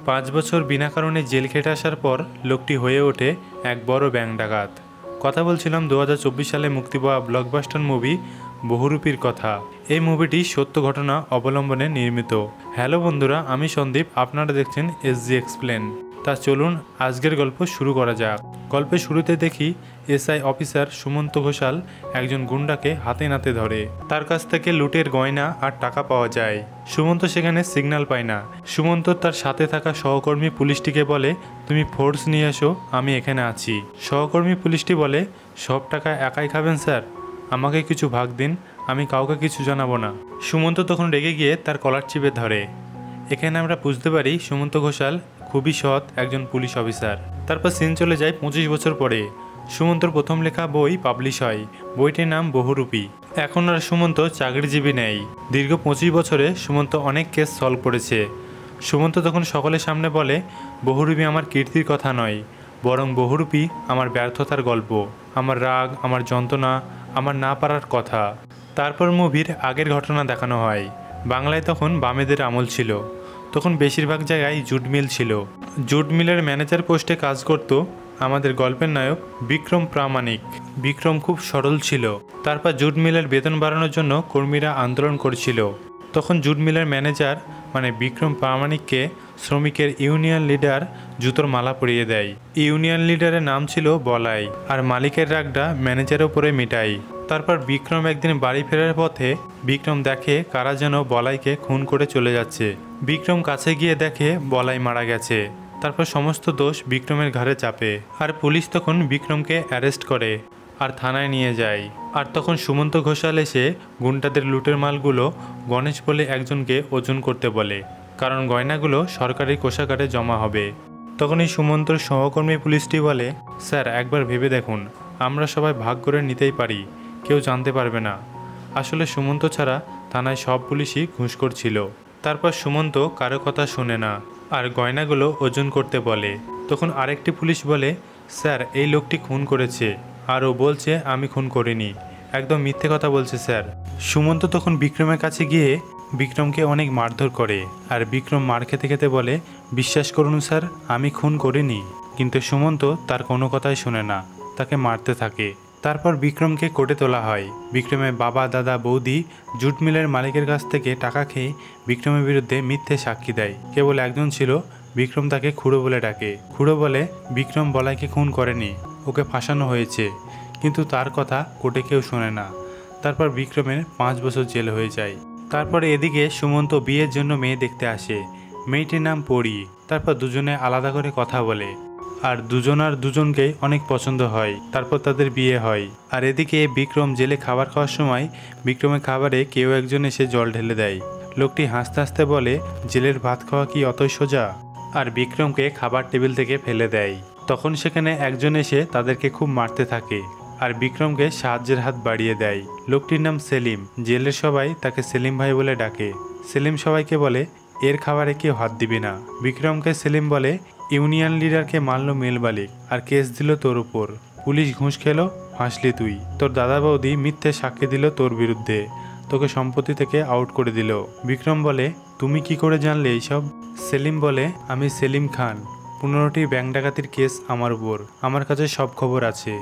5 বছর বিনা কারণে জেল খেটে আসার পর লোকটি হয়ে ওঠে এক বড় ব্যাংক ডাকাত। কথা বলছিলাম 2024 সালে মুক্তি পাওয়া ব্লকবাস্টার মুভি বহুরূপীর কথা। এই মুভিটি সত্য ঘটনা অবলম্বনে নির্মিত। হ্যালো বন্ধুরা, আমি সন্দীপ, আপনারা দেখছেন এসজি এক্সপ্লেন। তা চলুন আজকের গল্প শুরু করা যাক। গল্পের শুরুতে দেখি এসআই অফিসার সুমন্ত ঘোষাল একজন গুন্ডাকে হাতে নাতে ধরে। তার কাছ থেকে লুটের গয়না আর টাকা পাওয়া যায়। সুমন্ত সেখানে সিগন্যাল পায় না। সুমন্ত তার সাথে থাকা সহকর্মী পুলিশটিকে বলে, তুমি ফোর্স নিয়ে এসো, আমি এখানে আছি। সহকর্মী পুলিশটি বলে, সব টাকা একাই খাবেন স্যার, আমাকে কিছু ভাগ দিন, আমি কাউকে কিছু জানাবো না। সুমন্ত তখন রেগে গিয়ে তার কলার চিপে ধরে। এখানে আমরা বুঝতে পারি সুমন্ত ঘোষাল খুবই সৎ একজন পুলিশ অফিসার। তারপর সিন চলে যায় 25 বছর পরে। সুমন্তর প্রথম লেখা বই পাবলিশ হয়। বইটির নাম বহুরূপী। এখন আর সুমন্ত চাকরিজীবী নেই। দীর্ঘ 25 বছরে সুমন্ত অনেক কেস সলভ করেছে। সুমন্ত তখন সকলের সামনে বলে, বহুরূপী আমার কীর্তির কথা নয়, বরং বহুরূপী আমার ব্যর্থতার গল্প, আমার রাগ, আমার যন্ত্রণা, আমার না পারার কথা। তারপর মুভির আগের ঘটনা দেখানো হয়। বাংলায় তখন বামেদের আমল ছিল। তখন বেশিরভাগ জায়গায় জুট মিল ছিল। জুট মিলের ম্যানেজার পোস্টে কাজ করত আমাদের গল্পের নায়ক বিক্রম প্রামাণিক। বিক্রম খুব সরল ছিল। তারপর জুট মিলের বেতন বাড়ানোর জন্য কর্মীরা আন্দোলন করছিল। তখন জুট মিলের ম্যানেজার মানে বিক্রম প্রামাণিককে শ্রমিকের ইউনিয়ন লিডার জুতোর মালা পরিয়ে দেয়। ইউনিয়ন লিডারের নাম ছিল বলাই, আর মালিকের রাগটা ম্যানেজারের উপরে মিটাই। তারপর বিক্রম একদিন বাড়ি ফেরার পথে বিক্রম দেখে কারা যেন বলাইকে খুন করে চলে যাচ্ছে। বিক্রম কাছে গিয়ে দেখে বলাই মারা গেছে। তারপর সমস্ত দোষ বিক্রমের ঘাড়ে চাপে, আর পুলিশ তখন বিক্রমকে অ্যারেস্ট করে আর থানায় নিয়ে যায়। আর তখন সুমন্ত ঘোষাল এসে গুন্ডাদের লুটের মালগুলো গণেশ বলে একজনকে ওজন করতে বলে, কারণ গয়নাগুলো সরকারি কোষাগারে জমা হবে। তখনই সুমন্তর সহকর্মী পুলিশটি বলে, স্যার একবার ভেবে দেখুন, আমরা সবাই ভাগ করে নিতেই পারি, কেউ জানতে পারবে না। আসলে সুমন্ত ছাড়া থানায় সব পুলিশই ঘুষখোর ছিল। তারপর সুমন্ত কারো কথা শোনে না আর গয়নাগুলো ওজন করতে বলে। তখন আরেকটি পুলিশ বলে, স্যার এই লোকটি খুন করেছে, আর ও বলছে আমি খুন করিনি, একদম মিথ্যে কথা বলছে স্যার। সুমন্ত তখন বিক্রমের কাছে গিয়ে বিক্রমকে অনেক মারধর করে, আর বিক্রম মার খেতে খেতে বলে, বিশ্বাস করুন স্যার, আমি খুন করিনি। কিন্তু সুমন্ত তার কোনো কথাই শোনে না, তাকে মারতে থাকে। তারপর বিক্রমকে কোর্টে তোলা হয়। বিক্রমের বাবা, দাদা, বৌদি জুট মিলের মালিকের কাছ থেকে টাকা খেয়ে বিক্রমের বিরুদ্ধে মিথ্যে সাক্ষী দেয়। কেবল একজন ছিল, বিক্রম তাকে খুড়ো বলে ডাকে। খুড়ো বলে, বিক্রম বলাইকে খুন করেনি, ওকে ফাঁসানো হয়েছে। কিন্তু তার কথা কোর্টে কেউ শোনে না। তারপর বিক্রমের 5 বছর জেল হয়ে যায়। তারপরে এদিকে সুমন্ত বিয়ের জন্য মেয়ে দেখতে আসে। মেয়েটির নাম পরি। তারপর দুজনে আলাদা করে কথা বলে, আর দুজনকেই অনেক পছন্দ হয়। তারপর তাদের বিয়ে হয়। আর এদিকে বিক্রম জেলে খাবার খাওয়ার সময় বিক্রমের খাবারে কেউ একজন এসে জল ঢেলে দেয়। লোকটি হাসতে হাসতে বলে, জেলের ভাত খাওয়া কি অতই সোজা? আর বিক্রমকে খাবার টেবিল থেকে ফেলে দেয়। তখন সেখানে একজন এসে তাদেরকে খুব মারতে থাকে, আর বিক্রমকে সাহায্যের হাত বাড়িয়ে দেয়। লোকটির নাম সেলিম। জেলের সবাই তাকে সেলিম ভাই বলে ডাকে। সেলিম সবাইকে বলে, এর খাবারে কেউ হাত দিবি না। বিক্রমকে সেলিম বলে, ইউনিয়ন লিডারকে মারল মিল মালিক, আর কেস দিল তোর উপর। পুলিশ ঘুষ খেলো, ফাঁসলি তুই। তোর দাদা বৌদি মিথ্যে সাক্ষী দিল তোর বিরুদ্ধে, তোকে সম্পত্তি থেকে আউট করে দিল। বিক্রম বলে, তুমি কি করে জানলে এইসব? সেলিম বলে, আমি সেলিম খান, 15টি ব্যাংক ডাকাতির কেস আমার উপর, আমার কাছে সব খবর আছে।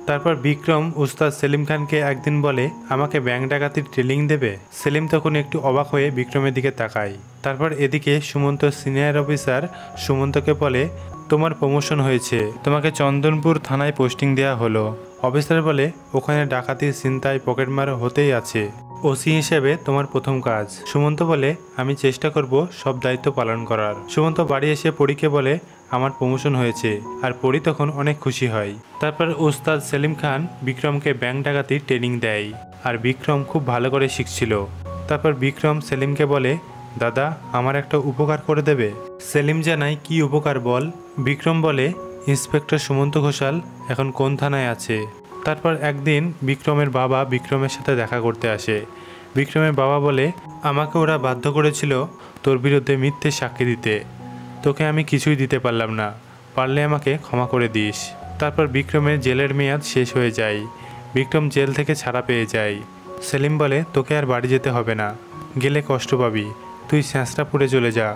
তারপর বিক্রম উস্তাদ সেলিম খানকে একদিন বলে, আমাকে ব্যাংক ডাকাতির ট্রেনিং দেবে? সেলিম তখন একটু অবাক হয়ে বিক্রমের দিকে তাকায়। তারপর এদিকে সুমন্ত সিনিয়র অফিসার সুমন্তকে বলে, তোমার প্রমোশন হয়েছে, তোমাকে চন্দনপুর থানায় পোস্টিং দেওয়া হলো। অফিসার বলে, ওখানে ডাকাতি, ছিনতাই, পকেটমার হতেই আছে, ওসি হিসেবে তোমার প্রথম কাজ। সুমন্ত বলে, আমি চেষ্টা করব সব দায়িত্ব পালন করার। সুমন্ত বাড়ি এসে পরীকে বলে, আমার প্রমোশন হয়েছে, আর পরি তখন অনেক খুশি হয়। তারপর উস্তাদ সেলিম খান বিক্রমকে ব্যাংক ডাকাতির ট্রেনিং দেয়, আর বিক্রম খুব ভালো করে শিখছিল। তারপর বিক্রম সেলিমকে বলে, দাদা আমার একটা উপকার করে দেবে? সেলিম জানায়, কি উপকার বল। বিক্রম বলে, ইন্সপেক্টর সুমন্ত ঘোষাল এখন কোন থানায় আছে? তারপর একদিন বিক্রমের বাবা বিক্রমের সাথে দেখা করতে আসে। বিক্রমের বাবা বলে, আমাকে ওরা বাধ্য করেছিল তোর বিরুদ্ধে মিথ্যে সাক্ষী দিতে, তোকে আমি কিছুই দিতে পারলাম না, পারলে আমাকে ক্ষমা করে দিস। তারপর বিক্রমের জেলের মেয়াদ শেষ হয়ে যায়। বিক্রম জেল থেকে ছাড়া পেয়ে যায়। সেলিম বলে, তোকে আর বাড়ি যেতে হবে না, গেলে কষ্ট পাবি, তুই স্যাঁচড়াপুরে চলে যা,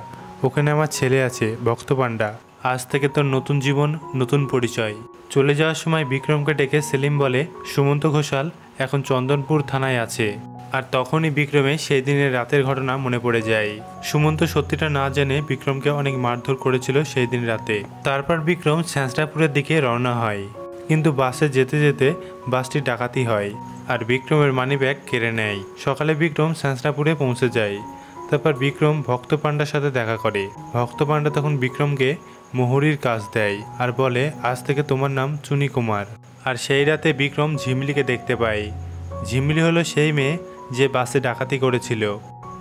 ওখানে আমার ছেলে আছে ভক্ত পান্ডা। আজ থেকে তোর নতুন জীবন, নতুন পরিচয়। চলে যাওয়ার সময় বিক্রমকে ডেকে সেলিম বলে সুমন্ত ঘোষাল এখন চন্দনপুর থানায় আছে। আর তখনই বিক্রমে সেই দিনের রাতের ঘটনা মনে পড়ে যায়। সুমন্ত সত্যিটা না জেনে বিক্রমকে অনেক মারধর করেছিল সেই দিন রাতে। তারপর বিক্রম ছেঁচড়াপুরের দিকে রওনা হয়, কিন্তু বাসে যেতে যেতে বাসটি ডাকাতি হয় আর বিক্রমের মানিব্যাগ কেড়ে নেয়। সকালে বিক্রম ছেঁচড়াপুরে পৌঁছে যায়। তারপর বিক্রম ভক্ত পান্ডার সাথে দেখা করে। ভক্ত পান্ডা তখন বিক্রমকে মোহরির কাজ দেয় আর বলে আজ থেকে তোমার নাম চুনি কুমার। আর সেই রাতে বিক্রম ঝিমলিকে দেখতে পায়। ঝিমলি হলো সেই মেয়ে যে বাসে ডাকাতি করেছিল।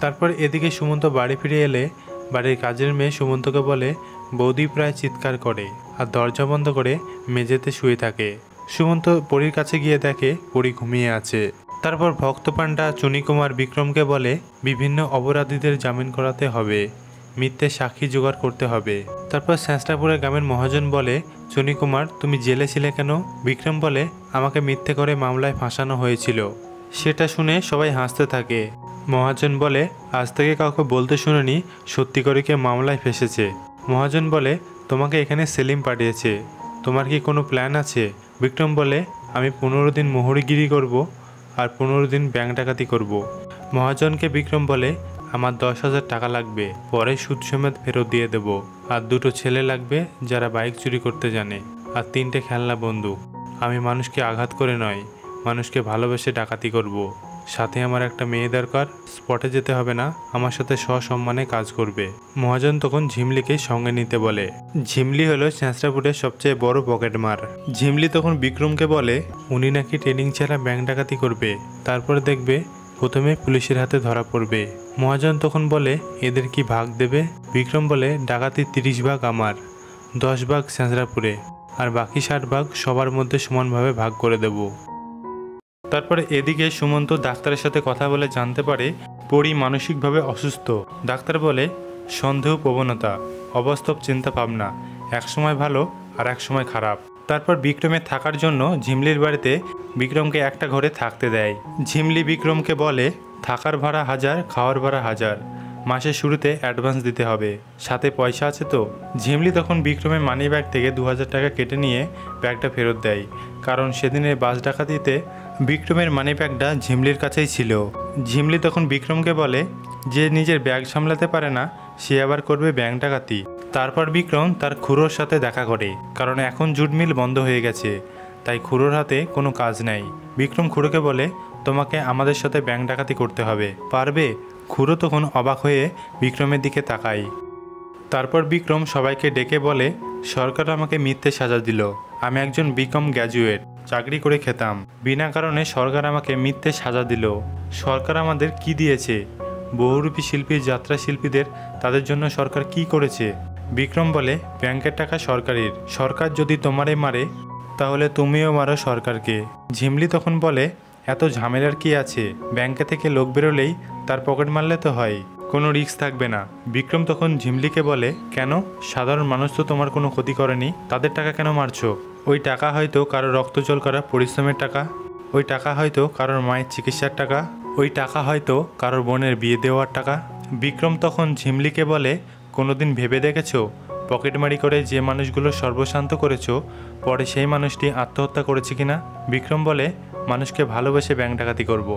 তারপর এদিকে সুমন্ত বাড়ি ফিরে এলে বাড়ির কাজের মেয়ে সুমন্তকে বলে বৌদি প্রায় চিৎকার করে আর দরজা বন্ধ করে মেঝেতে শুয়ে থাকে। সুমন্ত পরীর কাছে গিয়ে দেখে পরী ঘুমিয়ে আছে। তারপর ভক্ত পান্ডা চুনি কুমার বিক্রমকে বলে বিভিন্ন অপরাধীদের জামিন করাতে হবে, মিথ্যে সাক্ষী জোগাড় করতে হবে। তারপর ছেঁচড়াপুরের গ্রামের মহাজন বলে চুনি কুমার তুমি জেলে ছিলে কেন? বিক্রম বলে আমাকে মিথ্যে করে মামলায় ফাঁসানো হয়েছিল। সেটা শুনে সবাই হাসতে থাকে। মহাজন বলে আজ থেকে কাউকে বলতে শুনিনি সত্যি করে কে মামলায় ফেসেছে। মহাজন বলে তোমাকে এখানে সেলিম পাঠিয়েছে, তোমার কি কোনো প্ল্যান আছে? বিক্রম বলে আমি 15 দিন মোহরিগিরি করব আর 15 দিন ব্যাংক ডাকাতি করব। মহাজনকে বিক্রম বলে আমার 10,000 টাকা লাগবে, পরে সুদ সমেত ফেরত দিয়ে দেব। আর 2টো ছেলে লাগবে যারা বাইক চুরি করতে জানে, আর 3টে খেলনা বন্দুক। আমি মানুষকে আঘাত করে নয়, মানুষকে ভালোবেসে ডাকাতি করব। সাথে আমার একটা মেয়ে দরকার, স্পটে যেতে হবে না, আমার সাথে সসম্মানে কাজ করবে। মহাজন তখন ঝিমলিকে সঙ্গে নিতে বলে। ঝিমলি হলো ছেঁচড়াপুরের সবচেয়ে বড় পকেটমার। ঝিমলি তখন বিক্রমকে বলে উনি নাকি ট্রেনিং ছাড়া ব্যাংক ডাকাতি করবে, তারপরে দেখবে প্রথমে পুলিশের হাতে ধরা পড়বে। মহাজন তখন বলে এদের কি ভাগ দেবে? বিক্রম বলে ডাকাতির 30 ভাগ আমার, 10 ভাগ ছেঁচড়াপুরে, আর বাকি 60 ভাগ সবার মধ্যে সমানভাবে ভাগ করে দেব। তারপরে এদিকে সুমন্ত ডাক্তারের সাথে কথা বলে জানতে পারে পরী মানসিকভাবে অসুস্থ। ডাক্তার বলে সন্দেহ প্রবণতা, অবাস্তব চিন্তা ভাবনা, একসময় ভালো আর একসময় খারাপ। তারপর বিক্রমের থাকার জন্য ঝিমলির বাড়িতে বিক্রমকে একটা ঘরে থাকতে দেয়। ঝিমলি বিক্রমকে বলে থাকার ভাড়া 1000, খাওয়ার ভাড়া 1000, মাসের শুরুতে অ্যাডভান্স দিতে হবে, সাথে পয়সা আছে তো? ঝিমলি তখন বিক্রমের মানি ব্যাগ থেকে 2000 টাকা কেটে নিয়ে ব্যাগটা ফেরত দেয়, কারণ সেদিনের বাস ডাকাতিতে বিক্রমের মানি ব্যাগটা ঝিমলির কাছেই ছিল। ঝিমলি তখন বিক্রমকে বলে যে নিজের ব্যাগ সামলাতে পারে না সে আবার করবে ব্যাংক ডাকাতি। তারপর বিক্রম তার খুড়োর সাথে দেখা করে, কারণ এখন জুট মিল বন্ধ হয়ে গেছে, তাই খুড়োর হাতে কোনো কাজ নেই। বিক্রম খুড়োকে বলে তোমাকে আমাদের সাথে ব্যাংক ডাকাতি করতে হবে, পারবে? খুড়ো তখন অবাক হয়ে বিক্রমের দিকে তাকায়। তারপর বিক্রম সবাইকে ডেকে বলে সরকার আমাকে মিথ্যে সাজা দিল, আমি একজন বিকম গ্র্যাজুয়েট, চাকরি করে খেতাম, বিনা কারণে সরকার আমাকে মিথ্যে সাজা দিল। সরকার আমাদের কি দিয়েছে? বহুরূপী শিল্পী, যাত্রা শিল্পীদের, তাদের জন্য সরকার কি করেছে? বিক্রম বলে ব্যাংকের টাকা সরকারের, সরকার যদি তোমারে মারে তাহলে তুমিও মারো সরকারকে। ঝিমলি তখন বলে এত ঝামেলার কি আছে, ব্যাংকে থেকে লোক বেরোলেই তার পকেট মারলে তো হয়, কোনো রিস্ক থাকবে না। বিক্রম তখন ঝিমলিকে বলে কেন, সাধারণ মানুষ তো তোমার কোনো ক্ষতি করেনি, তাদের টাকা কেন মারছো? ওই টাকা হয়তো কারো রক্ত জল করা পরিশ্রমের টাকা, ওই টাকা হয়তো কারোর মায়ের চিকিৎসার টাকা, ওই টাকা হয়তো কারোর বোনের বিয়ে দেওয়ার টাকা। বিক্রম তখন ঝিমলিকে বলে কোনোদিন ভেবে দেখেছো পকেটমারি করে যে মানুষগুলো সর্বশান্ত করেছো পরে সেই মানুষটি আত্মহত্যা করেছে কিনা? বিক্রম বলে মানুষকে ভালোবেসে ব্যাংক ডাকাতি করব,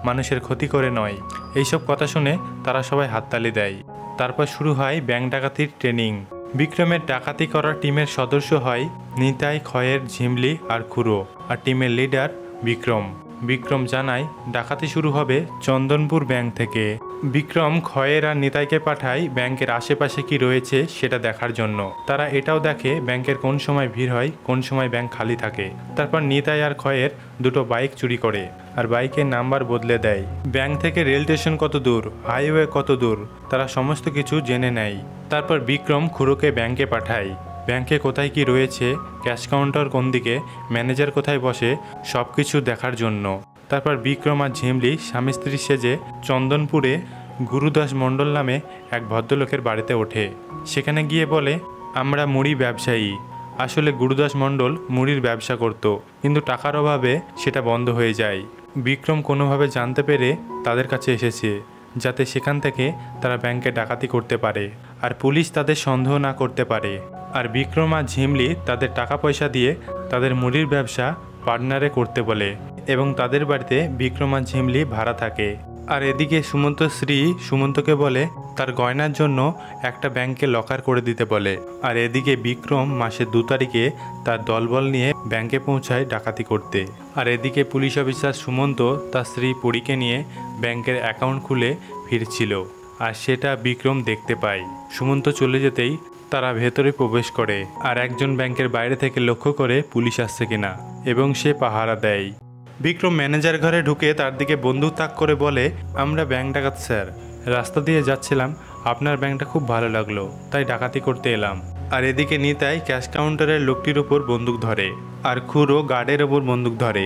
মানুষের ক্ষতি করে নয়। এইসব কথা শুনে তারা সবাই হাততালি দেয়। তারপর শুরু হয় ব্যাংক ডাকাতির ট্রেনিং। বিক্রমের ডাকাতি করার টিমের সদস্য হয় নিতাই, খয়ের, ঝিমলি আর খুড়ো, আর টিমের লিডার বিক্রম। বিক্রম জানায় ডাকাতি শুরু হবে চন্দনপুর ব্যাংক থেকে। বিক্রম খয়ের আর নিতাইকে পাঠায় ব্যাংকের আশেপাশে কি রয়েছে সেটা দেখার জন্য। তারা এটাও দেখে ব্যাংকের কোন সময় ভিড় হয়, কোন সময় ব্যাংক খালি থাকে। তারপর নিতাই আর খয়ের 2টো বাইক চুরি করে আর বাইকের নাম্বার বদলে দেয়। ব্যাংক থেকে রেল স্টেশন কত দূর, হাইওয়ে কত দূর, তারা সমস্ত কিছু জেনে নেয়। তারপর বিক্রম খুড়োকে ব্যাংকে পাঠায়। ব্যাংকে কোথায় কি রয়েছে, ক্যাশ কাউন্টার কোন দিকে, ম্যানেজার কোথায় বসে, সব কিছু দেখার জন্য। তারপর বিক্রম আর ঝিমলি স্বামী স্ত্রী সেজে চন্দনপুরে গুরুদাস মণ্ডল নামে এক ভদ্রলোকের বাড়িতে ওঠে। সেখানে গিয়ে বলে আমরা মুড়ি ব্যবসায়ী। আসলে গুরুদাস মণ্ডল মুড়ির ব্যবসা করত, কিন্তু টাকার অভাবে সেটা বন্ধ হয়ে যায়। বিক্রম কোনোভাবে জানতে পেরে তাদের কাছে এসেছে, যাতে সেখান থেকে তারা ব্যাংকে ডাকাতি করতে পারে আর পুলিশ তাদের সন্দেহ না করতে পারে। আর বিক্রম আর ঝিমলি তাদের টাকা পয়সা দিয়ে তাদের মুড়ির ব্যবসা পার্টনারে করতে বলে এবং তাদের বাড়িতে বিক্রম আর ঝিমলি ভাড়া থাকে। আর এদিকে সুমন্ত শ্রী সুমন্তকে বলে তার গয়নার জন্য একটা ব্যাংকে লকার করে দিতে বলে। আর এদিকে বিক্রম মাসের 2 তারিখে তার দলবল নিয়ে ব্যাংকে পৌঁছায় ডাকাতি করতে। আর এদিকে পুলিশ অফিসার সুমন্ত তার স্ত্রী পরীকে নিয়ে ব্যাংকের অ্যাকাউন্ট খুলে ফিরছিল, আর সেটা বিক্রম দেখতে পায়। সুমন্ত চলে যেতেই তারা ভেতরে প্রবেশ করে আর একজন ব্যাংকের বাইরে থেকে লক্ষ্য করে পুলিশ আসছে কিনা এবং সে পাহারা দেয়। বিক্রম ম্যানেজার ঘরে ঢুকে তার দিকে বন্দুক তাক করে বলে, আমরা ব্যাংক ডাকাত স্যার, রাস্তা দিয়ে যাচ্ছিলাম, আপনার ব্যাংকটা খুব ভালো লাগলো তাই ডাকাতি করতে এলাম। আর এদিকে নিতাই ক্যাশ কাউন্টারের লোকটির ওপর বন্দুক ধরে আর খুরো গার্ডের ওপর বন্দুক ধরে,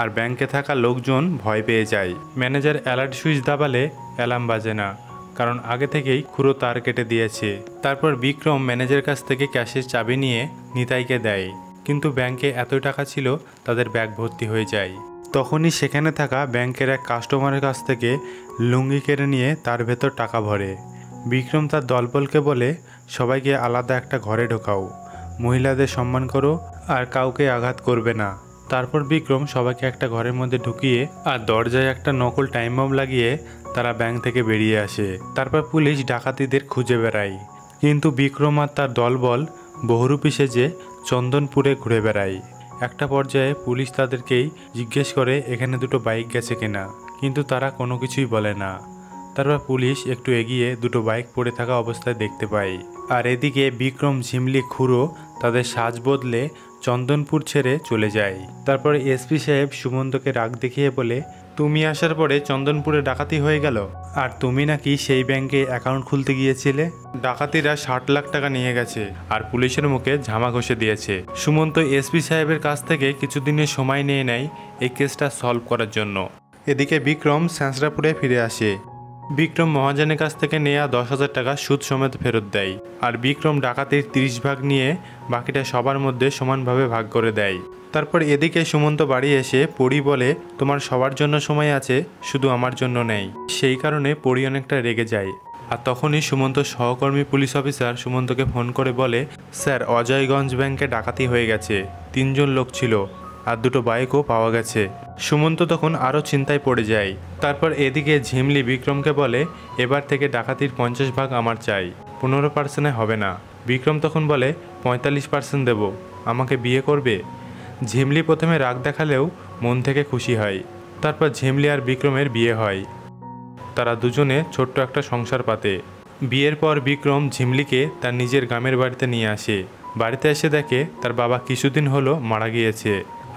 আর ব্যাংকে থাকা লোকজন ভয় পেয়ে যায়। ম্যানেজার অ্যালার্ট সুইচ দাবালে অ্যালার্ম বাজে না, কারণ আগে থেকেই খুরো তার কেটে দিয়েছে। তারপর বিক্রম ম্যানেজারের কাছ থেকে ক্যাশের চাবি নিয়ে নিতাইকে দেয়, কিন্তু ব্যাংকে এত টাকা ছিল তাদের ব্যাগ ভর্তি হয়ে যায়। তখনই সেখানে থাকা ব্যাংকের এক কাস্টমারের কাছ থেকে লুঙ্গি কেড়ে নিয়ে তার ভেতর টাকা ভরে। বিক্রম তার দলবলকে বলে, সবাইকে আলাদা একটা ঘরে ঢোকাও, মহিলাদের সম্মান করো আর কাউকে আঘাত করবে না। তারপর বিক্রম সবাইকে একটা ঘরের মধ্যে ঢুকিয়ে আর দরজায় একটা নকল টাইম বম লাগিয়ে তারা ব্যাংক থেকে বেরিয়ে আসে। তারপর পুলিশ ডাকাতিদের খুঁজে বেড়ায়, কিন্তু বিক্রম আর তার দলবল বহুরূপী সেজে চন্দনপুরে ঘুরে বেড়ায়। একটা পর্যায়ে পুলিশ তাদেরকেই জিজ্ঞেস করে এখানে 2টো বাইক গেছে কিনা, কিন্তু তারা কোনো কিছুই বলে না। তারপর পুলিশ একটু এগিয়ে 2টো বাইক পড়ে থাকা অবস্থায় দেখতে পায়। আর এদিকে বিক্রম ঝিমলি খুঁড়ো তাদের সাজ বদলে চন্দনপুর ছেড়ে চলে যায়। তারপর এসপি সাহেব সুমন্তকে রাগ দেখিয়ে বলে, তুমি আসার পরে চন্দনপুরে ডাকাতি হয়ে গেল, আর তুমি নাকি সেই ব্যাংকে অ্যাকাউন্ট খুলতে গিয়েছিলে। ডাকাতিরা 60 লাখ টাকা নিয়ে গেছে আর পুলিশের মুখে ঝামা ঘষে দিয়েছে। সুমন্ত এসপি সাহেবের কাছ থেকে কিছুদিনের সময় নিয়ে নেয় এই কেসটা সলভ করার জন্য। এদিকে বিক্রম স্যাঁচরাপুরে ফিরে আসে। বিক্রম মহাজনের কাছ থেকে নেওয়া 10,000 টাকা সুদ সমেত ফেরত দেয়, আর বিক্রম ডাকাতির 30 ভাগ নিয়ে বাকিটা সবার মধ্যে সমানভাবে ভাগ করে দেয়। তারপর এদিকে সুমন্ত বাড়ি এসে পরি বলে, তোমার সবার জন্য সময় আছে, শুধু আমার জন্য নেই। সেই কারণে পরি অনেকটা রেগে যায়। আর তখনই সুমন্ত সহকর্মী পুলিশ অফিসার সুমন্তকে ফোন করে বলে, স্যার অজয়গঞ্জ ব্যাংকে ডাকাতি হয়ে গেছে, 3 জন লোক ছিল আর 2টো বাইকও পাওয়া গেছে। সুমন্ত তখন আরও চিন্তায় পড়ে যায়। তারপর এদিকে ঝিমলি বিক্রমকে বলে, এবার থেকে ডাকাতির 50 ভাগ আমার চাই, 15% হবে না। বিক্রম তখন বলে, 45% দেব, আমাকে বিয়ে করবে? ঝিমলি প্রথমে রাগ দেখালেও মন থেকে খুশি হয়। তারপর ঝিমলি আর বিক্রমের বিয়ে হয়। তারা দুজনে ছোট্ট একটা সংসার পাতে। বিয়ের পর বিক্রম ঝিমলিকে তার নিজের গ্রামের বাড়িতে নিয়ে আসে। বাড়িতে এসে দেখে তার বাবা কিছুদিন হলো মারা গিয়েছে।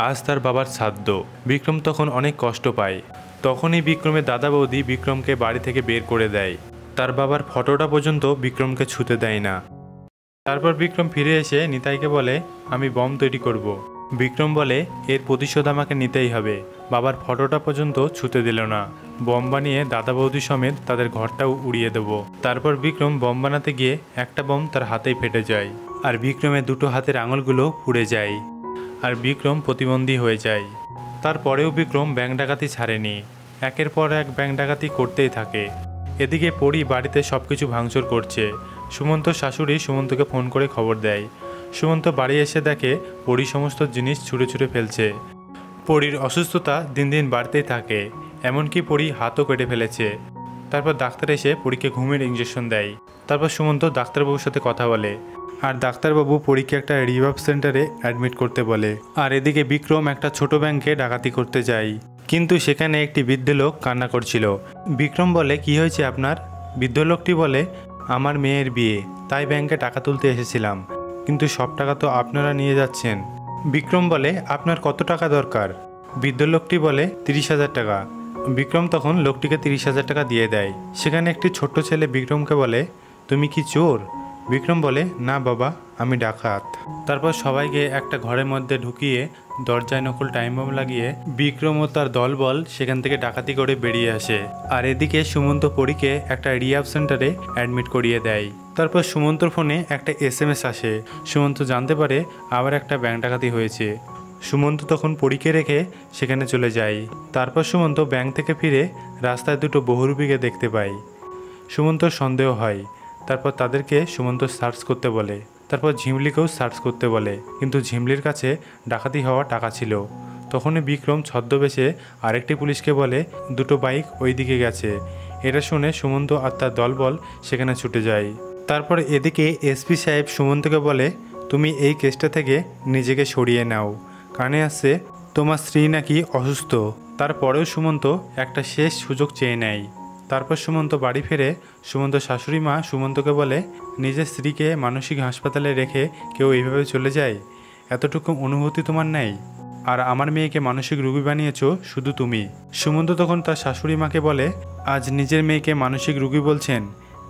আজ তার বাবার শ্রাদ্ধ। বিক্রম তখন অনেক কষ্ট পায়। তখনই বিক্রমের দাদা বৌদি বিক্রমকে বাড়ি থেকে বের করে দেয়। তার বাবার ফটোটা পর্যন্ত বিক্রমকে ছুঁতে দেয় না। তারপর বিক্রম ফিরে এসে নিতাইকে বলে, আমি বম তৈরি করব। বিক্রম বলে, এর প্রতিশোধ আমাকে নিতেই হবে। বাবার ফটোটা পর্যন্ত ছুঁতে দিল না। বম বানিয়ে দাদা বৌদি সমেত তাদের ঘরটাও উড়িয়ে দেব। তারপর বিক্রম বম বানাতে গিয়ে একটা বম তার হাতেই ফেটে যায়, আর বিক্রমের 2টো হাতের আঙুলগুলো পুড়ে যায়, আর বিক্রম প্রতিবন্ধী হয়ে যায়। তারপরেও বিক্রম ব্যাংক ডাকাতি ছাড়েনি, একের পর এক ব্যাংক ডাকাতি করতেই থাকে। এদিকে পরি বাড়িতে সব কিছু ভাঙচুর করছে। সুমন্ত শাশুড়ি সুমন্তকে ফোন করে খবর দেয়। সুমন্ত বাড়ি এসে দেখে পরি সমস্ত জিনিস ছুঁড়ে ছুঁড়ে ফেলছে। পরির অসুস্থতা দিন দিন বাড়তেই থাকে, এমনকি পরি হাতও কেটে ফেলেছে। তারপর ডাক্তার এসে পরীকে ঘুমের ইঞ্জেকশন দেয়। তারপর সুমন্ত ডাক্তারবাবুর সাথে কথা বলে, আর ডাক্তারবাবু পরীকে একটা রিভাব সেন্টারে অ্যাডমিট করতে বলে। আর এদিকে বিক্রম একটা ছোট ব্যাংকে ডাকাতি করতে যায়, কিন্তু সেখানে একটি বৃদ্ধ লোক কান্না করছিল। বিক্রম বলে, কি হয়েছে আপনার? বৃদ্ধ লোকটি বলে, আমার মেয়ের বিয়ে, তাই ব্যাংকে টাকা তুলতে এসেছিলাম, কিন্তু সব টাকা তো আপনারা নিয়ে যাচ্ছেন। বিক্রম বলে, আপনার কত টাকা দরকার? বৃদ্ধ লোকটি বলে, 30,000 টাকা। বিক্রম তখন লোকটিকে 30,000 টাকা দিয়ে দেয়। সেখানে একটি ছোট্ট ছেলে বিক্রমকে বলে, তুমি কি চোর? বিক্রম বলে, না বাবা, আমি ডাকাত। তারপর সবাইকে একটা ঘরের মধ্যে ঢুকিয়ে দরজায় নকল টাইম বম লাগিয়ে বিক্রম ও তার দলবল সেখান থেকে ডাকাতি করে বেরিয়ে আসে। আর এদিকে সুমন্ত পরীকে একটা রিহ্যাব সেন্টারে অ্যাডমিট করিয়ে দেয়। তারপর সুমন্তর ফোনে একটা SMS আসে। সুমন্ত জানতে পারে আবার একটা ব্যাংক ডাকাতি হয়েছে। সুমন্ত তখন পরীকে রেখে সেখানে চলে যায়। তারপর সুমন্ত ব্যাংক থেকে ফিরে রাস্তায় 2টো বহুরূপীকে দেখতে পায়। সুমন্তর সন্দেহ হয় তারপর তাদেরকে সুমন্ত সার্চ করতে বলে। তারপর ঝিমলিকেও সার্চ করতে বলে, কিন্তু ঝিমলির কাছে ডাকাতি হওয়া টাকা ছিল। তখনই বিক্রম ছদ্মবেশে আরেকটি পুলিশকে বলে দুটো বাইক ওই দিকে গেছে। এটা শুনে সুমন্ত আর তার দলবল সেখানে ছুটে যায়। তারপর এদিকে এসপি সাহেব সুমন্তকে বলে, তুমি এই কেসটা থেকে নিজেকে সরিয়ে নাও, কানে আসছে তোমার স্ত্রী নাকি অসুস্থ। তারপরেও সুমন্ত একটা শেষ সুযোগ চেয়ে নেয়। তারপর সুমন্ত বাড়ি ফিরে সুমন্ত শাশুড়ি মা সুমন্তকে বলে, নিজের স্ত্রীকে মানসিক হাসপাতালে রেখে কেউ এইভাবে চলে যায়? এতটুকু অনুভূতি তোমার নেই? আর আমার মেয়েকে মানসিক রোগী বানিয়েছো শুধু তুমি। সুমন্ত তখন তার শাশুড়ি মাকে বলে, আজ নিজের মেয়েকে মানসিক রোগী বলছেন,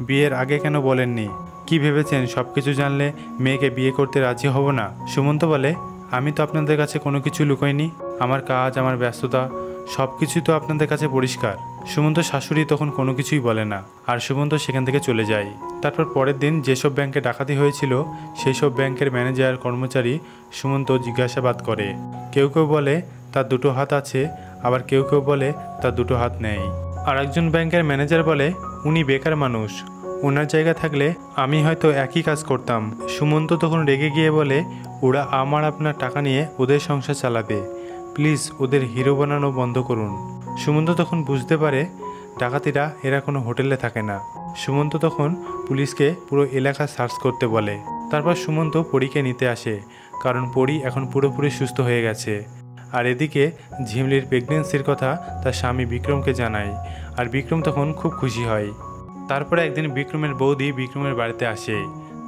বিয়ের আগে কেন বলেননি? কি ভেবেছেন সব কিছু জানলে মেয়েকে বিয়ে করতে রাজি হব না? সুমন্ত বলে, আমি তো আপনাদের কাছে কোনো কিছু লুকোইনি। আমার কাজ, আমার ব্যস্ততা সব কিছুই তো আপনাদের কাছে পরিষ্কার। সুমন্ত শাশুড়ি তখন কোনো কিছুই বলে না, আর সুমন্ত সেখান থেকে চলে যায়। তারপর পরের দিন যেসব ব্যাংকে ডাকাতি হয়েছিল সেই সব ব্যাংকের ম্যানেজার কর্মচারী সুমন্ত জিজ্ঞাসাবাদ করে। কেউ কেউ বলে তার দুটো হাত আছে, আবার কেউ কেউ বলে তার দুটো হাত নেই। আর একজন ব্যাংকের ম্যানেজার বলে, উনি বেকার মানুষ, ওনার জায়গা থাকলে আমি হয়তো একই কাজ করতাম। সুমন্ত তখন রেগে গিয়ে বলে, ওরা আমার আপনার টাকা নিয়ে ওদের সংসার চালাবে, প্লিজ ওদের হিরো বানানো বন্ধ করুন। সুমন্ত তখন বুঝতে পারে ডাকাতিরা এরা কোনো হোটেলে থাকে না। সুমন্ত তখন পুলিশকে পুরো এলাকা সার্চ করতে বলে। তারপর সুমন্ত পরীকে নিতে আসে, কারণ পরী এখন পুরোপুরি সুস্থ হয়ে গেছে। আর এদিকে ঝিমলির প্রেগনেন্সির কথা তার স্বামী বিক্রমকে জানায়, আর বিক্রম তখন খুব খুশি হয়। তারপরে একদিন বিক্রমের বৌদি বিক্রমের বাড়িতে আসে,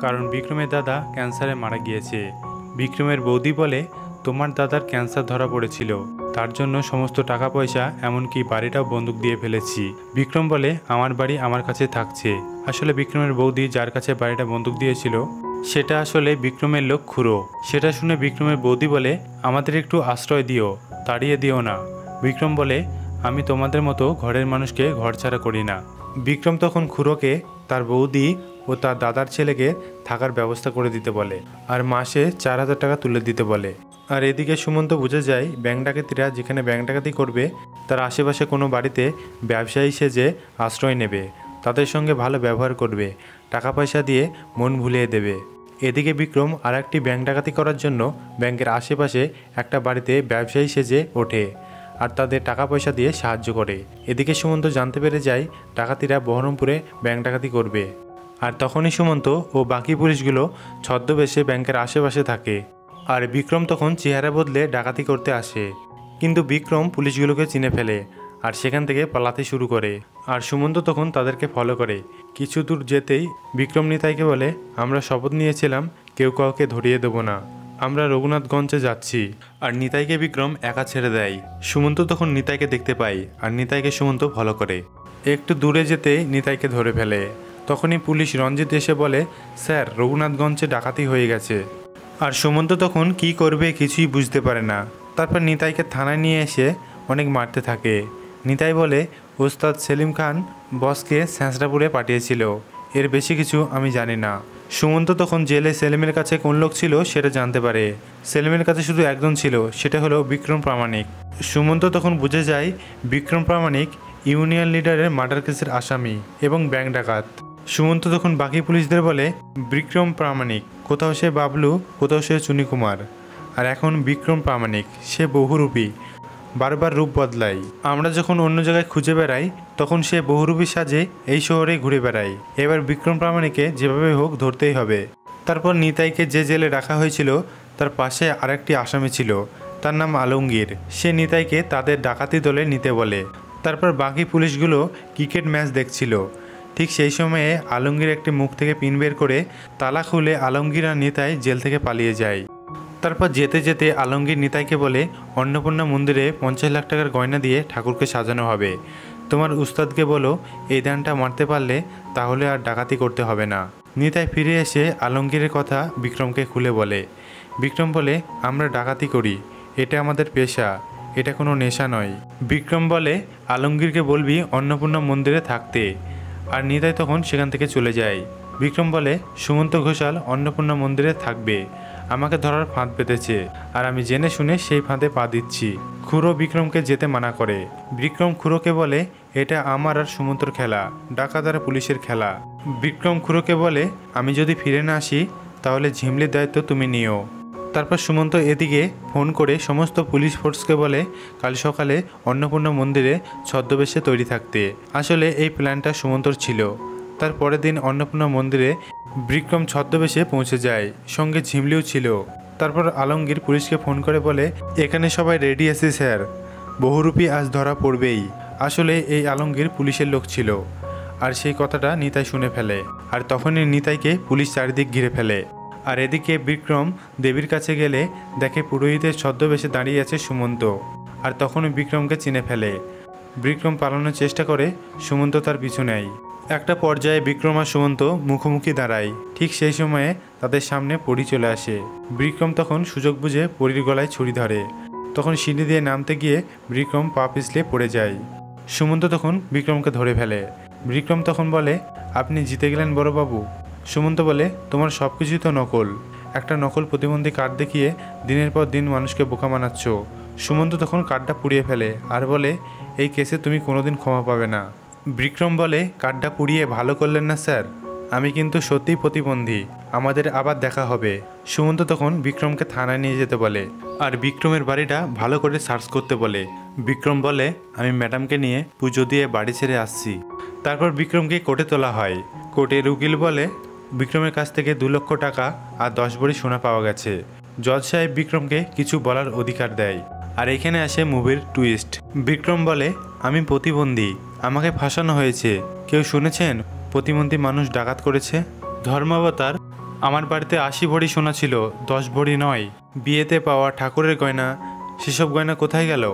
কারণ বিক্রমের দাদা ক্যান্সারে মারা গিয়েছে। বিক্রমের বৌদি বলে, তোমার দাদার ক্যান্সার ধরা পড়েছিল, তার জন্য সমস্ত টাকা পয়সা এমনকি বাড়িটাও বন্দুক দিয়ে ফেলেছি। বিক্রম বলে, আমার বাড়ি আমার কাছে থাকছে। আসলে বিক্রমের বৌদি যার কাছে বাড়িটা বন্দুক দিয়েছিল সেটা আসলে বিক্রমের লোক খুড়ো। সেটা শুনে বিক্রমের বৌদি বলে, আমাদের একটু আশ্রয় দিও, তাড়িয়ে দিও না। বিক্রম বলে, আমি তোমাদের মতো ঘরের মানুষকে ঘর ছাড়া করি না। বিক্রম তখন খুড়োকে তার বৌদি ও তার দাদার ছেলেকে থাকার ব্যবস্থা করে দিতে বলে, আর মাসে 4,000 টাকা তুলে দিতে বলে। আর এদিকে সুমন্ত বুঝে যায় ব্যাংক ডাকাতিরা যেখানে ব্যাংক ডাকাতি করবে তার আশেপাশে কোনো বাড়িতে ব্যবসায়ী সেজে আশ্রয় নেবে, তাদের সঙ্গে ভালো ব্যবহার করবে, টাকা পয়সা দিয়ে মন ভুলিয়ে দেবে। এদিকে বিক্রম আর একটি ব্যাংক ডাকাতি করার জন্য ব্যাংকের আশেপাশে একটা বাড়িতে ব্যবসায়ী সেজে ওঠে, আর তাদের টাকা পয়সা দিয়ে সাহায্য করে। এদিকে সুমন্ত জানতে পেরে যায় ডাকাতিরা বহরমপুরে ব্যাংক ডাকাতি করবে, আর তখনই সুমন্ত ও বাকি পুলিশগুলো ছদ্মবেশে ব্যাংকের আশেপাশে থাকে। আর বিক্রম তখন চেহারা বদলে ডাকাতি করতে আসে, কিন্তু বিক্রম পুলিশগুলোকে চিনে ফেলে আর সেখান থেকে পালাতে শুরু করে। আর সুমন্ত তখন তাদেরকে ফলো করে। কিছু দূর যেতেই বিক্রম নিতাইকে বলে, আমরা শপথ নিয়েছিলাম কেউ কাউকে ধরিয়ে দেব না, আমরা রঘুনাথগঞ্জে যাচ্ছি। আর নিতাইকে বিক্রম একা ছেড়ে দেয়। সুমন্ত তখন নিতাইকে দেখতে পায়, আর নিতাইকে সুমন্ত ফলো করে। একটু দূরে যেতে নিতাইকে ধরে ফেলে। তখনই পুলিশ রঞ্জিত এসে বলে, স্যার রঘুনাথগঞ্জে ডাকাতি হয়ে গেছে। আর সুমন্ত তখন কি করবে কিছুই বুঝতে পারে না। তারপর নিতাইকে থানায় নিয়ে এসে অনেক মারতে থাকে। নিতাই বলে, ওস্তাদ সেলিম খান বসকে স্যাঁচড়াপুরে পাঠিয়েছিল, এর বেশি কিছু আমি জানি না। সুমন্ত তখন জেলে সেলিমের কাছে কোন লোক ছিল সেটা জানতে পারে। সেলিমের কাছে শুধু একজন ছিল, সেটা হলো বিক্রম প্রামাণিক। সুমন্ত তখন বুঝে যায় বিক্রম প্রামাণিক ইউনিয়ন লিডারের মার্ডার কেসের আসামি এবং ব্যাংক ডাকাত। সুমন্ত তখন বাকি পুলিশদের বলে, বিক্রম প্রামাণিক কোথাও সে বাবলু, কোথাও সে চুনি কুমার, আর এখন বিক্রম প্রামাণিক সে বহুরূপী, বারবার রূপ বদলায়। আমরা যখন অন্য জায়গায় খুঁজে বেড়াই তখন সে বহুরূপী সাজে এই শহরে ঘুরে বেড়ায়। এবার বিক্রম প্রামাণিককে যেভাবে হোক ধরতেই হবে। তারপর নিতাইকে যে জেলে রাখা হয়েছিল তার পাশে আরেকটি আসামি ছিল, তার নাম আলমগীর। সে নিতাইকে তাদের ডাকাতি দলে নিতে বলে। তারপর বাকি পুলিশগুলো ক্রিকেট ম্যাচ দেখছিল। ঠিক সেই সময়ে আলমগীর একটি মুখ থেকে পিন বের করে তালা খুলে আলমগীর আর নিতাই জেল থেকে পালিয়ে যায়। তারপর যেতে যেতে আলমগীর নিতাইকে বলে, অন্নপূর্ণা মন্দিরে 50 লাখ টাকার গয়না দিয়ে ঠাকুরকে সাজানো হবে, তোমার উস্তাদকে বলো এই দানটা মারতে পারলে তাহলে আর ডাকাতি করতে হবে না। নিতাই ফিরে এসে আলমগীরের কথা বিক্রমকে খুলে বলে। বিক্রম বলে, আমরা ডাকাতি করি, এটা আমাদের পেশা, এটা কোনো নেশা নয়। বিক্রম বলে, আলমগীরকে বলবি অন্নপূর্ণা মন্দিরে থাকতে। আর নিতাই তখন সেখান থেকে চলে যায়। বিক্রম বলে, সুমন্ত ঘোষাল অন্নপূর্ণা মন্দিরে থাকবে, আমাকে ধরার ফাঁদ পেতেছে, আর আমি জেনে শুনে সেই ফাঁদে পা দিচ্ছি। খুড়ো বিক্রমকে যেতে মানা করে। বিক্রম খুড়োকে বলে, এটা আমার আর সুমন্তর খেলা, ডাকাত আর পুলিশের খেলা। বিক্রম খুড়োকে বলে, আমি যদি ফিরে না আসি তাহলে ঝিমলির দায়িত্ব তুমি নিও। তারপর সুমন্ত এদিকে ফোন করে সমস্ত পুলিশ ফোর্সকে বলে কাল সকালে অন্নপূর্ণা মন্দিরে ছদ্মবেশে তৈরি থাকতে। আসলে এই প্ল্যানটা সুমন্তর ছিল। তার পরের দিন অন্নপূর্ণা মন্দিরে বিক্রম ছদ্মবেশে পৌঁছে যায়, সঙ্গে ঝিমলিও ছিল। তারপর আলমগীর পুলিশকে ফোন করে বলে, এখানে সবাই রেডি আছে স্যার, বহুরূপী আজ ধরা পড়বেই। আসলে এই আলমগীর পুলিশের লোক ছিল। আর সেই কথাটা নিতাই শুনে ফেলে, আর তখনই নিতাইকে পুলিশ চারিদিক ঘিরে ফেলে। আর এদিকে বিক্রম দেবীর কাছে গেলে দেখে পুরোহিতের ছদ্মবেশে দাঁড়িয়ে আছে সুমন্ত। আর তখনই বিক্রমকে চিনে ফেলে। বিক্রম পালানোর চেষ্টা করে, সুমন্ত তার পিছু নেয়। একটা পর্যায়ে বিক্রম আর সুমন্ত মুখোমুখি দাঁড়ায়। ঠিক সেই সময়ে তাদের সামনে পরী চলে আসে। বিক্রম তখন সুযোগ বুঝে পরীর গলায় ছুরি ধরে। তখন সিঁড়ি দিয়ে নামতে গিয়ে বিক্রম পা পিছলে পড়ে যায়। সুমন্ত তখন বিক্রমকে ধরে ফেলে। বিক্রম তখন বলে, আপনি জিতে গেলেন বড়বাবু। সুমন্ত বলে, তোমার সব কিছুই তো নকল, একটা নকল প্রতিবন্ধী কার্ড দেখিয়ে দিনের পর দিন মানুষকে বোকা বানাচ্ছ। সুমন্ত তখন কার্ডটা পুড়িয়ে ফেলে আর বলে, এই কেসে তুমি কোনোদিন ক্ষমা পাবে না। বিক্রম বলে, কার্ডটা পুড়িয়ে ভালো করলেন না স্যার, আমি কিন্তু সত্যিই প্রতিবন্ধী, আমাদের আবার দেখা হবে। সুমন্ত তখন বিক্রমকে থানায় নিয়ে যেতে বলে আর বিক্রমের বাড়িটা ভালো করে সার্চ করতে বলে। বিক্রম বলে, আমি ম্যাডামকে নিয়ে পুজো দিয়ে বাড়ি ছেড়ে আসছি। তারপর বিক্রমকে কোর্টে তোলা হয়। কোর্টের উকিল বলে, বিক্রমের কাছ থেকে 2 লক্ষ টাকা আর 10 ভরি সোনা পাওয়া গেছে। জজ সাহেব বিক্রমকে কিছু বলার অধিকার দেয়। আর এখানে আসে মুভির টুইস্ট। বিক্রম বলে, আমি প্রতিবন্ধী, আমাকে ফাঁসানো হয়েছে। কেউ শুনেছেন প্রতিবন্ধী মানুষ ডাকাত করেছে? ধর্মাবতার, আমার বাড়িতে 80 ভরি সোনা ছিল, 10 ভরি নয়। বিয়েতে পাওয়া ঠাকুরের গয়না, সেসব গয়না কোথায় গেল?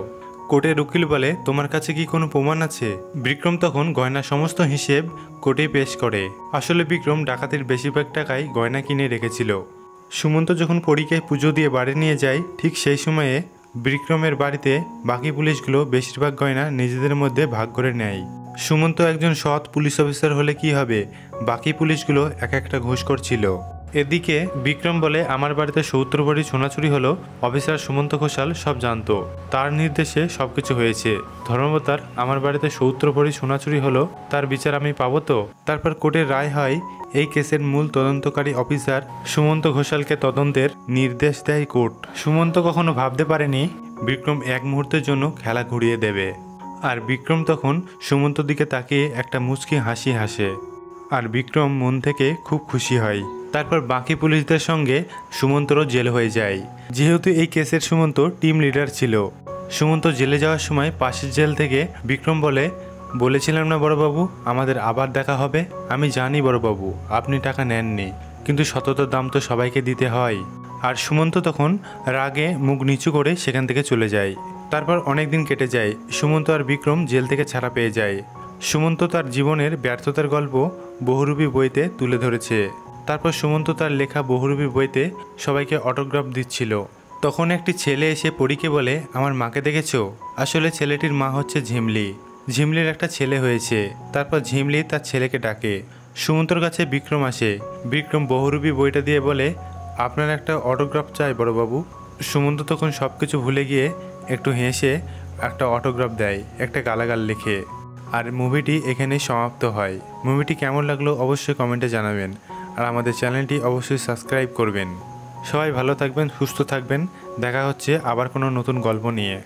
কোর্টের উকিল বলে, তোমার কাছে কি কোনো প্রমাণ আছে? বিক্রম তখন গয়নার সমস্ত হিসেব কোর্টে পেশ করে। আসলে বিক্রম ডাকাতির বেশিরভাগ টাকায় গয়না কিনে রেখেছিল। সুমন্ত যখন পরীকে পুজো দিয়ে বাড়ি নিয়ে যায়, ঠিক সেই সময়ে বিক্রমের বাড়িতে বাকি পুলিশগুলো বেশিরভাগ গয়না নিজেদের মধ্যে ভাগ করে নেয়। সুমন্ত একজন সৎ পুলিশ অফিসার হলে কি হবে, বাকি পুলিশগুলো এক একটা ঘুষখোর ছিল। এদিকে বিক্রম বলে, আমার বাড়িতে 70 ভরি সোনা চুরি হলো, অফিসার সুমন্ত ঘোষাল সব জানতো, তার নির্দেশে সবকিছু হয়েছে। ধর্মাবতার, আমার বাড়িতে 70 ভরি সোনা চুরি হলো, তার বিচার আমি পাবো তো? তারপর কোর্টের রায় হয়, এই কেসের মূল তদন্তকারী অফিসার সুমন্ত ঘোষালকে তদন্তের নির্দেশ দেয় কোর্ট। সুমন্ত কখনো ভাবতে পারেনি বিক্রম এক মুহূর্তের জন্য খেলা ঘুরিয়ে দেবে। আর বিক্রম তখন সুমন্তর দিকে তাকিয়ে একটা মুচকি হাসি হাসে। আর বিক্রম মন থেকে খুব খুশি হয়। তারপর বাকি পুলিশদের সঙ্গে সুমন্তরও জেল হয়ে যায়। যেহেতু এই কেসের সুমন্ত টিম লিডার ছিল। সুমন্ত জেলে যাওয়ার সময় পাশের জেল থেকে বিক্রম বলে, বলেছিলাম না বড়বাবু আমাদের আবার দেখা হবে? আমি জানি বড়বাবু আপনি টাকা নেননি, কিন্তু সততার দাম তো সবাইকে দিতে হয়। আর সুমন্ত তখন রাগে মুখ নিচু করে সেখান থেকে চলে যায়। তারপর অনেক দিন কেটে যায়। সুমন্ত আর বিক্রম জেল থেকে ছাড়া পেয়ে যায়। সুমন্ত তার জীবনের ব্যর্থতার গল্প বহুরূপী বইতে তুলে ধরেছে। তারপর সুমন্ত তার লেখা বহুরূপী বইতে সবাইকে অটোগ্রাফ দিচ্ছিল। তখন একটি ছেলে এসে পরীকে বলে, আমার মাকে দেখেছো? আসলে ছেলেটির মা হচ্ছে ঝিমলি। ঝিমলির একটা ছেলে হয়েছে। তারপর ঝিমলি তার ছেলেকে ডাকে। সুমন্তর কাছে বিক্রম আসে। বিক্রম বহুরূপী বইটা দিয়ে বলে, আপনার একটা অটোগ্রাফ চাই বড়বাবু। সুমন্ত তখন সব কিছু ভুলে গিয়ে একটু হেসে একটা অটোগ্রাফ দেয়, একটা গালাগাল লিখে। আর মুভিটি এখানেই সমাপ্ত হয়। মুভিটি কেমন লাগলো অবশ্যই কমেন্টে জানাবেন। আর আমাদের চ্যানেলটি অবশ্যই সাবস্ক্রাইব করবেন। সবাই ভালো থাকবেন, সুস্থ থাকবেন। দেখা হচ্ছে আবার কোনো নতুন গল্প নিয়ে।